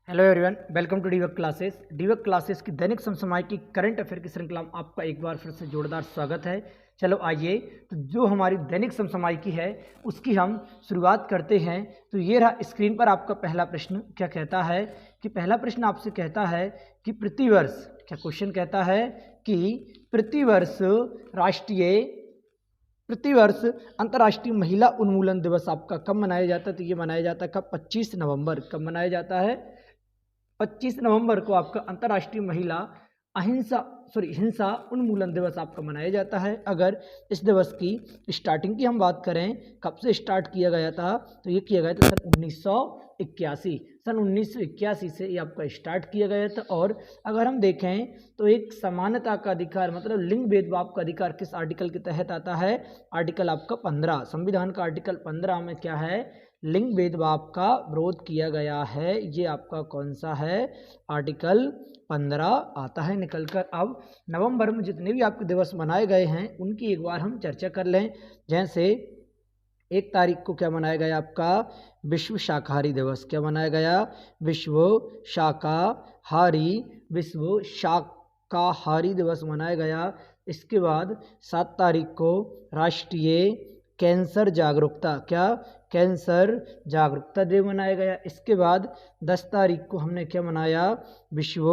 Hello everyone, welcome to Dwork classes. Dwork classes की दैनिक समसामयिक की करंट अफेयर की श्रृंखला में आपका एक बार फिर से जोरदार स्वागत है। चलो आइए, तो जो हमारी दैनिक समसामयिकी है उसकी हम शुरुआत करते हैं। तो ये रहा स्क्रीन पर आपका पहला प्रश्न। क्या कहता है कि पहला प्रश्न आपसे कहता है कि प्रतिवर्ष, क्या क्वेश्चन कहता है कि प्रतिवर्ष अंतर्राष्ट्रीय महिला उन्मूलन दिवस आपका कब मनाया जाता है? तो ये मनाया जाता है कब? 25 नवंबर। कब मनाया जाता है? 25 नवंबर को आपका अंतर्राष्ट्रीय महिला हिंसा उन्मूलन दिवस आपका मनाया जाता है। अगर इस दिवस की स्टार्टिंग की हम बात करें, कब से स्टार्ट किया गया था, तो ये किया गया था सन 1981। सन 1981 से ये आपका स्टार्ट किया गया था। और अगर हम देखें तो एक समानता का अधिकार, मतलब लिंग भेदभाव का अधिकार किस आर्टिकल के तहत आता है? आर्टिकल आपका 15, संविधान का आर्टिकल 15 में क्या है? लिंग भेदभाव का विरोध किया गया है। ये आपका कौन सा है? आर्टिकल 15 आता है निकलकर। अब नवंबर में जितने भी आपके दिवस मनाए गए हैं उनकी एक बार हम चर्चा कर लें। जैसे 1 तारीख को क्या मनाया गया आपका? विश्व शाकाहारी दिवस। क्या मनाया गया? विश्व शाकाहारी दिवस मनाया गया। इसके बाद 7 तारीख को राष्ट्रीय कैंसर जागरूकता, क्या? कैंसर जागरूकता दिवस मनाया गया। इसके बाद 10 तारीख को हमने क्या मनाया? विश्व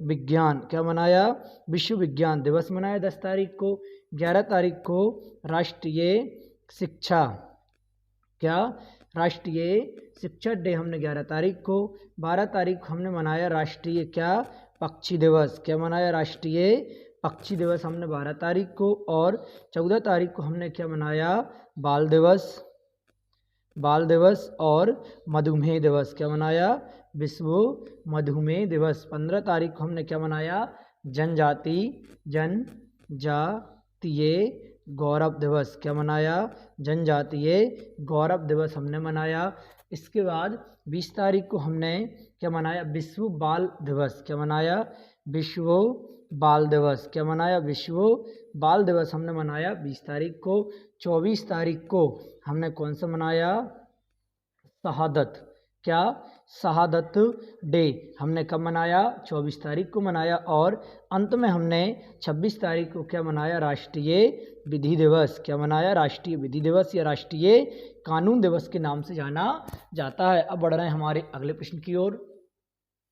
विज्ञान, क्या मनाया? विश्व विज्ञान दिवस मनाया 10 तारीख को। 11 तारीख को राष्ट्रीय शिक्षा, क्या? राष्ट्रीय शिक्षा डे हमने 11 तारीख को। 12 तारीख को हमने मनाया राष्ट्रीय क्या? पक्षी दिवस। क्या मनाया? राष्ट्रीय पक्षी दिवस हमने 12 तारीख को। और 14 तारीख को हमने क्या मनाया? बाल दिवस और मधुमेह दिवस। क्या मनाया? विश्व मधुमेह दिवस। 15 तारीख को हमने क्या मनाया? जनजातीय गौरव दिवस। क्या मनाया? जनजातीय गौरव दिवस हमने मनाया। इसके बाद 20 तारीख को हमने क्या मनाया? विश्व बाल दिवस। क्या मनाया? विश्व बाल दिवस। क्या मनाया? विश्व बाल दिवस हमने मनाया 20 तारीख को। 24 तारीख को हमने कौन सा मनाया? शहादत, क्या? शहादत डे हमने कब मनाया? 24 तारीख को मनाया। और अंत में हमने 26 तारीख को क्या मनाया? राष्ट्रीय विधि दिवस। क्या मनाया? राष्ट्रीय विधि दिवस या राष्ट्रीय कानून दिवस के नाम से जाना जाता है। अब बढ़ रहे हैं हमारे अगले प्रश्न की ओर।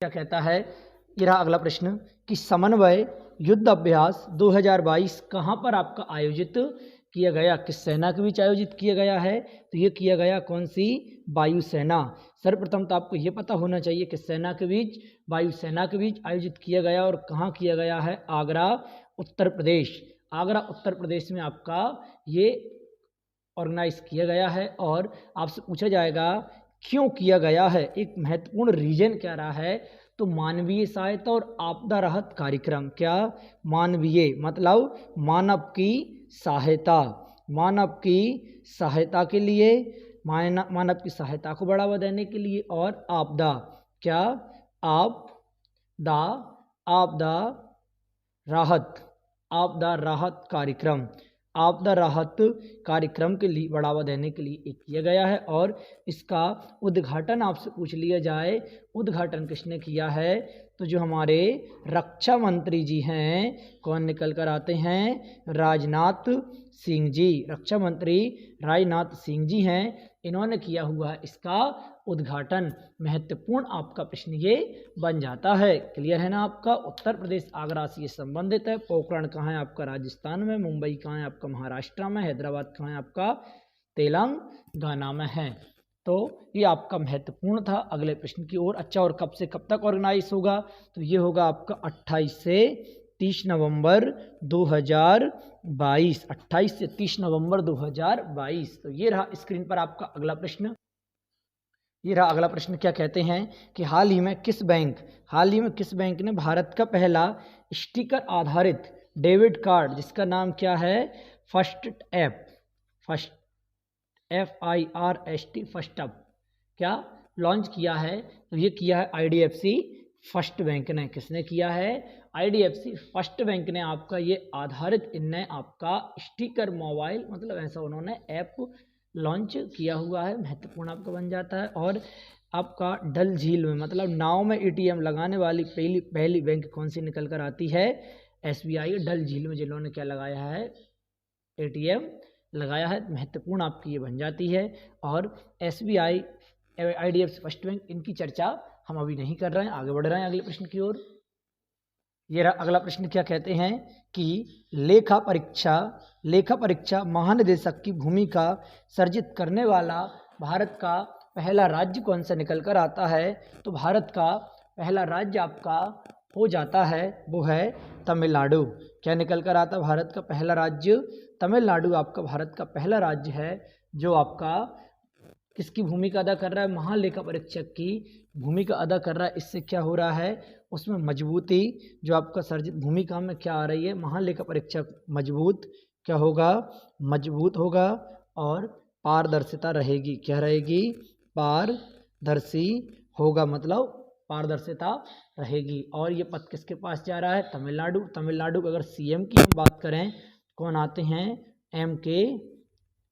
क्या कहता है? ये रहा अगला प्रश्न कि समन्वय युद्ध अभ्यास 2022 कहाँ पर आपका आयोजित किया गया? किस सेना के बीच आयोजित किया गया है? तो ये किया गया कौन सी? वायुसेना। सर्वप्रथम तो आपको ये पता होना चाहिए कि सेना के बीच, वायुसेना के बीच आयोजित किया गया। और कहाँ किया गया है? आगरा, उत्तर प्रदेश। आगरा उत्तर प्रदेश में आपका ये ऑर्गेनाइज किया गया है। और आपसे पूछा जाएगा क्यों किया गया है? एक महत्वपूर्ण रीजन क्या रहा है? तो मानवीय सहायता और आपदा राहत कार्यक्रम। क्या? मानवीय मतलब मानव की सहायता, मानव की सहायता के लिए, मानव की सहायता को बढ़ावा देने के लिए। और आपदा, क्या? आपदा राहत कार्यक्रम, आपदा राहत कार्यक्रम के लिए बढ़ावा देने के लिए एक किया गया है। और इसका उद्घाटन आपसे पूछ लिया जाए, उद्घाटन किसने किया है? तो जो हमारे रक्षा मंत्री जी हैं, कौन निकल कर आते हैं? राजनाथ सिंह जी। रक्षा मंत्री राजनाथ सिंह जी हैं, इन्होंने किया हुआ है इसका उद्घाटन। महत्वपूर्ण आपका प्रश्न ये बन जाता है। क्लियर है ना आपका? उत्तर प्रदेश आगरा से ये संबंधित है। पोखरण कहाँ है आपका? राजस्थान में। मुंबई कहाँ है आपका? महाराष्ट्र में। हैदराबाद कहाँ है आपका? तेलंगाना में है। तो ये आपका महत्वपूर्ण था। अगले प्रश्न की ओर। अच्छा, और कब से कब तक ऑर्गेनाइज होगा? तो ये होगा आपका 28 से 30 नवंबर 2022। 28 से 30 नवंबर 2022। तो ये रहा स्क्रीन पर आपका अगला प्रश्न। ये रहा अगला प्रश्न। क्या कहते हैं कि हाल ही में किस बैंक ने भारत का पहला स्टिकर आधारित डेबिट कार्ड, जिसका नाम क्या है? फर्स्ट अप, क्या लॉन्च किया है? तो ये किया है IDFC फर्स्ट बैंक ने। किसने किया है? IDFC फर्स्ट बैंक ने आपका ये आधारित, इनने आपका स्टिकर मोबाइल, मतलब ऐसा उन्होंने ऐप लॉन्च किया हुआ है, महत्वपूर्ण आपका बन जाता है। और आपका डल झील में मतलब नाव में एटीएम लगाने वाली पहली बैंक कौन सी निकल कर आती है? एसबीआई। डल झील में जिन्होंने क्या लगाया है? एटीएम लगाया है, महत्वपूर्ण आपकी ये बन जाती है। और एसबीआई, आईडीएफसी फर्स्ट बैंक, इनकी चर्चा हम अभी नहीं कर रहे हैं, आगे बढ़ रहे हैं अगले प्रश्न की ओर। ये अगला प्रश्न क्या कहते हैं कि लेखा परीक्षा महानिदेशक की भूमिका सर्जित करने वाला भारत का पहला राज्य कौन सा निकल कर आता है? तो भारत का पहला राज्य आपका हो जाता है, वो है तमिलनाडु। क्या निकल कर आता है भारत का पहला राज्य? तमिलनाडु आपका भारत का पहला राज्य है जो आपका किसकी भूमिका अदा कर रहा है? महालेखा परीक्षक की भूमिका अदा कर रहा है। इससे क्या हो रहा है? उसमें मजबूती जो आपका सर्जित भूमिका में क्या आ रही है? महालेखा परीक्षक मजबूत क्या होगा? मजबूत होगा और पारदर्शिता रहेगी। क्या रहेगी? पारदर्शी होगा, मतलब पारदर्शिता रहेगी। और ये पद किसके पास जा रहा है? तमिलनाडु। तमिलनाडु अगर सीएम की हम बात करें, कौन आते हैं? एम.के.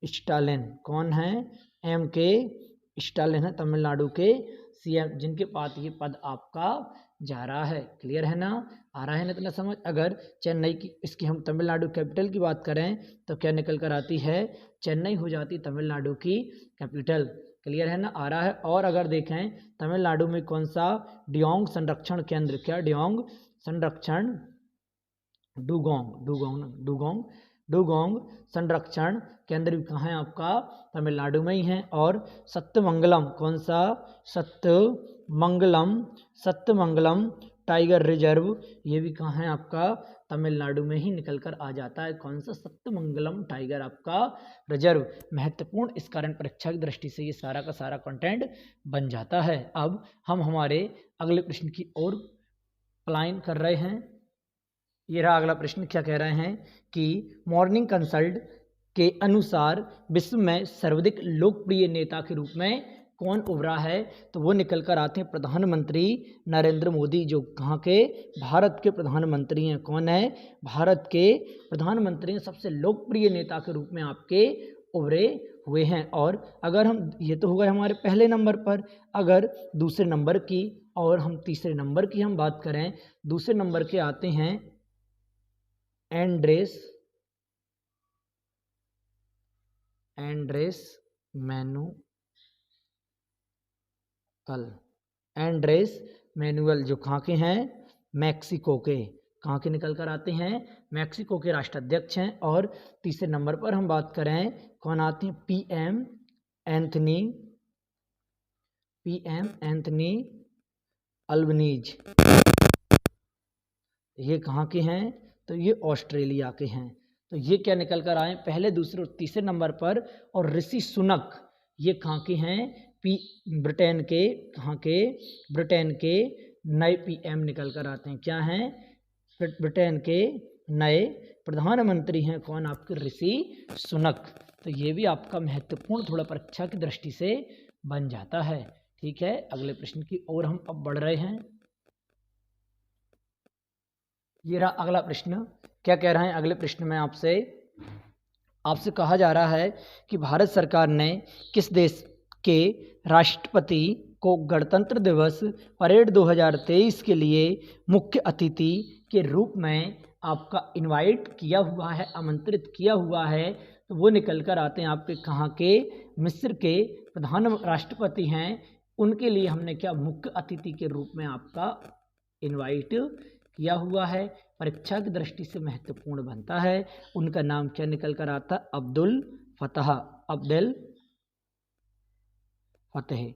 स्टालिन। कौन है? एम.के. स्टालिन है तमिलनाडु के सीएम, जिनके पास ये पद आपका जा रहा है। क्लियर है ना? आ रहा है ना इतना समझ? अगर चेन्नई की, इसकी हम तमिलनाडु कैपिटल की बात करें तो क्या निकल कर आती है? चेन्नई हो जाती तमिलनाडु की कैपिटल। क्लियर है ना? आ रहा है। और अगर देखें तमिलनाडु में कौन सा? डियोंग संरक्षण केंद्र। क्या? डियोंग संरक्षण, डुगोंग संरक्षण केंद्र भी कहाँ है आपका? तमिलनाडु में ही है। और सत्यमंगलम, कौन सा? सत्यमंगलम टाइगर रिजर्व, ये भी कहाँ है आपका? तमिलनाडु में ही निकल कर आ जाता है। कौन सा? सत्यमंगलम टाइगर आपका रिजर्व। महत्वपूर्ण इस कारण परीक्षा की दृष्टि से ये सारा का सारा कंटेंट बन जाता है। अब हम हमारे अगले प्रश्न की ओर प्लान कर रहे हैं। ये रहा अगला प्रश्न। क्या कह रहे हैं कि मॉर्निंग कंसल्ट के अनुसार विश्व में सर्वाधिक लोकप्रिय नेता के रूप में कौन उभरा है? तो वो निकल कर आते हैं प्रधानमंत्री नरेंद्र मोदी, जो कहाँ के? भारत के प्रधानमंत्री हैं। कौन है? भारत के प्रधानमंत्री सबसे लोकप्रिय नेता के रूप में आपके उभरे हुए हैं। और अगर हम, ये तो होगा हमारे पहले नंबर पर, अगर दूसरे नंबर की और हम तीसरे नंबर की हम बात करें, दूसरे नंबर के आते हैं एंड्रेस मैनुअल, जो कहाँ के हैं? मैक्सिको के। कहाँ के निकल कर आते हैं? मैक्सिको के राष्ट्राध्यक्ष हैं। और तीसरे नंबर पर हम बात करें, कौन आते हैं? PM Anthony Albanese. ये कहाँ के हैं? तो ये ऑस्ट्रेलिया के हैं। तो ये क्या निकल कर आए? पहले, दूसरे और तीसरे नंबर पर। और ऋषि सुनक, ये कहाँ के हैं? ब्रिटेन के। कहाँ के? ब्रिटेन के नए पीएम निकल कर आते हैं। क्या हैं? ब्रिटेन के नए प्रधानमंत्री हैं। कौन? आपके ऋषि सुनक। तो ये भी आपका महत्वपूर्ण थोड़ा परीक्षा की दृष्टि से बन जाता है। ठीक है, अगले प्रश्न की ओर हम अब बढ़ रहे हैं। ये रहा अगला प्रश्न। क्या कह रहे हैं अगले प्रश्न में? आपसे कहा जा रहा है कि भारत सरकार ने किस देश के राष्ट्रपति को गणतंत्र दिवस परेड 2023 के लिए मुख्य अतिथि के रूप में आपका इनवाइट किया हुआ है, आमंत्रित किया हुआ है? तो वो निकल कर आते हैं आपके कहाँ के? मिस्र के प्रधान राष्ट्रपति हैं, उनके लिए हमने क्या मुख्य अतिथि के रूप में आपका इनवाइट किया हुआ है। परीक्षा की दृष्टि से महत्वपूर्ण बनता है। उनका नाम क्या निकल कर आता? अब्दुल फतेह।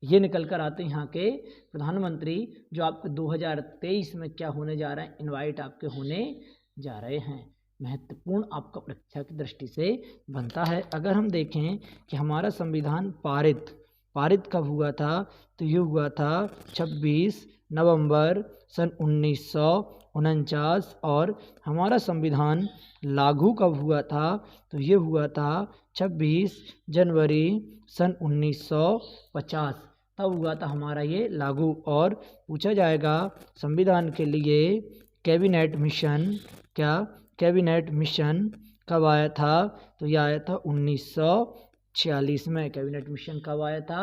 ये निकल कर आते हैं यहाँ के प्रधानमंत्री, जो आपके 2023 में क्या होने जा रहे हैं? इनवाइट आपके होने जा रहे हैं। महत्वपूर्ण आपका परीक्षा की दृष्टि से बनता है। अगर हम देखें कि हमारा संविधान पारित कब हुआ था, तो ये हुआ था 26 नवंबर सन 1949। और हमारा संविधान लागू कब हुआ था, तो ये हुआ था 26 जनवरी सन 1950। तब हुआ था हमारा ये लागू। और पूछा जाएगा संविधान के लिए कैबिनेट मिशन, क्या कैबिनेट मिशन कब आया था? तो यह आया था 1946 में। कैबिनेट मिशन कब आया था?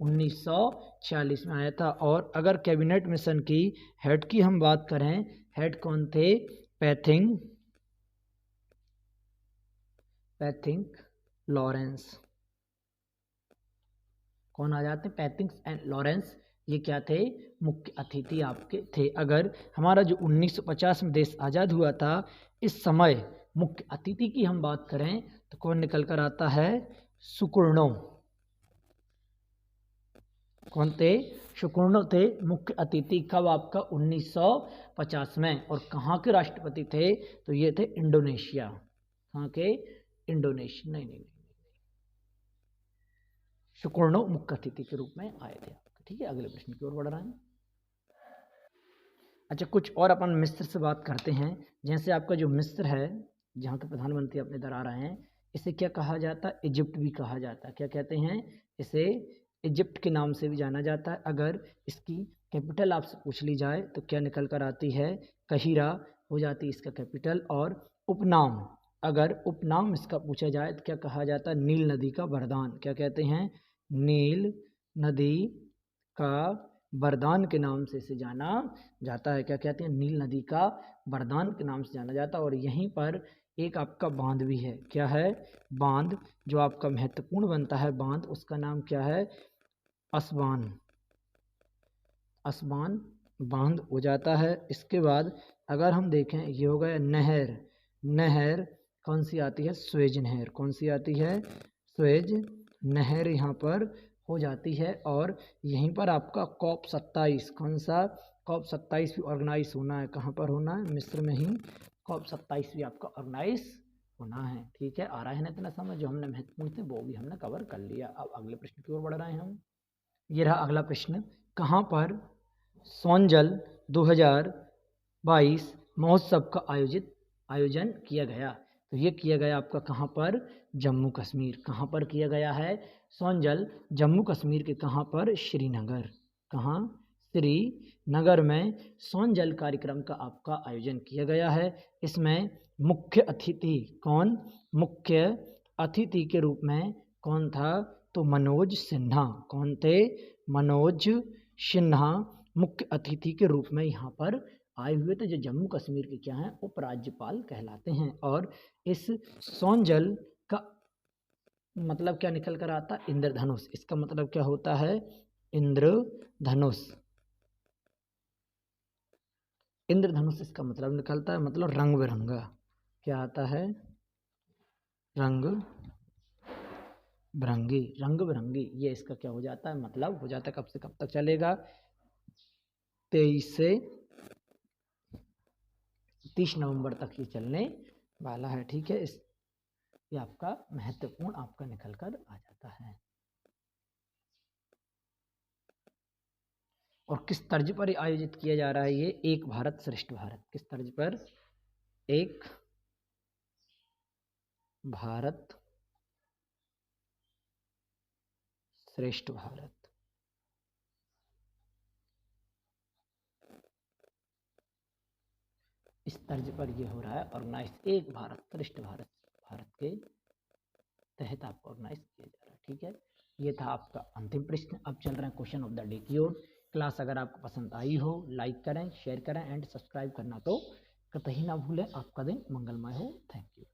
1946 में आया था। और अगर कैबिनेट मिशन की हेड की हम बात करें, हेड कौन थे? पैथिंग लॉरेंस। कौन आ जाते? पैथिंग एंड लॉरेंस। ये क्या थे? मुख्य अतिथि आपके थे। अगर हमारा जो 1950 में देश आज़ाद हुआ था, इस समय मुख्य अतिथि की हम बात करें तो कौन निकल कर आता है? सुकुर्णो। कौन थे? सुकुर्णो थे मुख्य अतिथि। कब? आपका 1950 में। और कहाँ के राष्ट्रपति थे? तो ये थे इंडोनेशिया। कहाँ के? इंडोनेशिया। नहीं, सुकुर्णो मुख्य अतिथि के रूप में आए थे। ठीक है, अगले प्रश्न की ओर बढ़ रहे हैं। अच्छा, कुछ और अपन मिस्र से बात करते हैं। जैसे आपका जो मिस्र है, जहाँ के प्रधानमंत्री अपने इधर आ रहे हैं, इसे क्या कहा जाता है? इजिप्ट भी कहा जाता है। क्या कहते हैं इसे? इजिप्ट के नाम से भी जाना जाता है। अगर इसकी कैपिटल आपसे पूछ ली जाए तो क्या निकल कर आती है? कहिरा हो जाती है इसका कैपिटल। और उपनाम, अगर उपनाम इसका पूछा जाए तो क्या कहा जाता है? नील नदी का वरदान। क्या कहते हैं? नील नदी का वरदान के नाम से इसे जाना जाता है। क्या कहते हैं? नील नदी का वरदान के नाम से जाना जाता है। और यहीं पर एक आपका बांध भी है। क्या है? बांध, जो आपका महत्वपूर्ण बनता है बांध, उसका नाम क्या है? असवान। असवान बांध हो जाता है। इसके बाद अगर हम देखें, ये हो गया नहर। नहर कौन सी आती है? स्वेज नहर। कौन सी आती है? स्वेज नहर यहाँ पर हो जाती है। और यहीं पर आपका COP 27, कौन सा? COP 27 भी ऑर्गेनाइज होना है। कहाँ पर होना है? मिस्र में ही COP 27 भी आपका ऑर्गेनाइज होना है। ठीक है, आ रहा है ना इतना समझ? जो हमने महत्वपूर्ण थे वो भी हमने कवर कर लिया। अब अगले प्रश्न की ओर बढ़ रहे हैं हम। ये रहा अगला प्रश्न। कहाँ पर सोनजल 2022 महोत्सव का आयोजन किया गया? तो ये किया गया आपका कहाँ पर? जम्मू कश्मीर। कहाँ पर किया गया है? सोनजल जम्मू कश्मीर के कहाँ पर? श्रीनगर। कहाँ? श्रीनगर में सोनजल कार्यक्रम का आपका आयोजन किया गया है। इसमें मुख्य अतिथि कौन? मुख्य अतिथि के रूप में कौन था? तो मनोज सिन्हा। कौन थे? मनोज सिन्हा मुख्य अतिथि के रूप में यहाँ पर आए हुए थे, जो जम्मू कश्मीर के क्या हैं? उपराज्यपाल कहलाते हैं। और इस सोनजल का मतलब क्या निकल कर आता? इंद्रधनुष। इसका मतलब क्या होता है? इंद्रधनुष। इंद्रधनुष इसका मतलब निकलता है, मतलब रंग बिरंगा। क्या आता है? रंग बिरंगी। रंग बिरंगी, ये इसका क्या हो जाता है? मतलब हो जाता है। कब से कब तक चलेगा? 23 से 30 नवंबर तक ये चलने वाला है। ठीक है, ये आपका महत्वपूर्ण आपका निकल कर आ जाता है। और किस तर्ज पर आयोजित किया जा रहा है ये? एक भारत श्रेष्ठ भारत। किस तर्ज पर? एक भारत श्रेष्ठ भारत। इस तर्ज पर ये हो रहा है ऑर्गेनाइज। एक भारत श्रेष्ठ भारत, भारत के तहत आपको ऑर्गेनाइज किया जा रहा है। ठीक है, ये था आपका अंतिम प्रश्न। अब चल रहे हैं क्वेश्चन ऑफ द डे की ओर। क्लास अगर आपको पसंद आई हो, लाइक करें, शेयर करें एंड सब्सक्राइब करना तो कतई ना भूलें। आपका दिन मंगलमय हो। Thank you.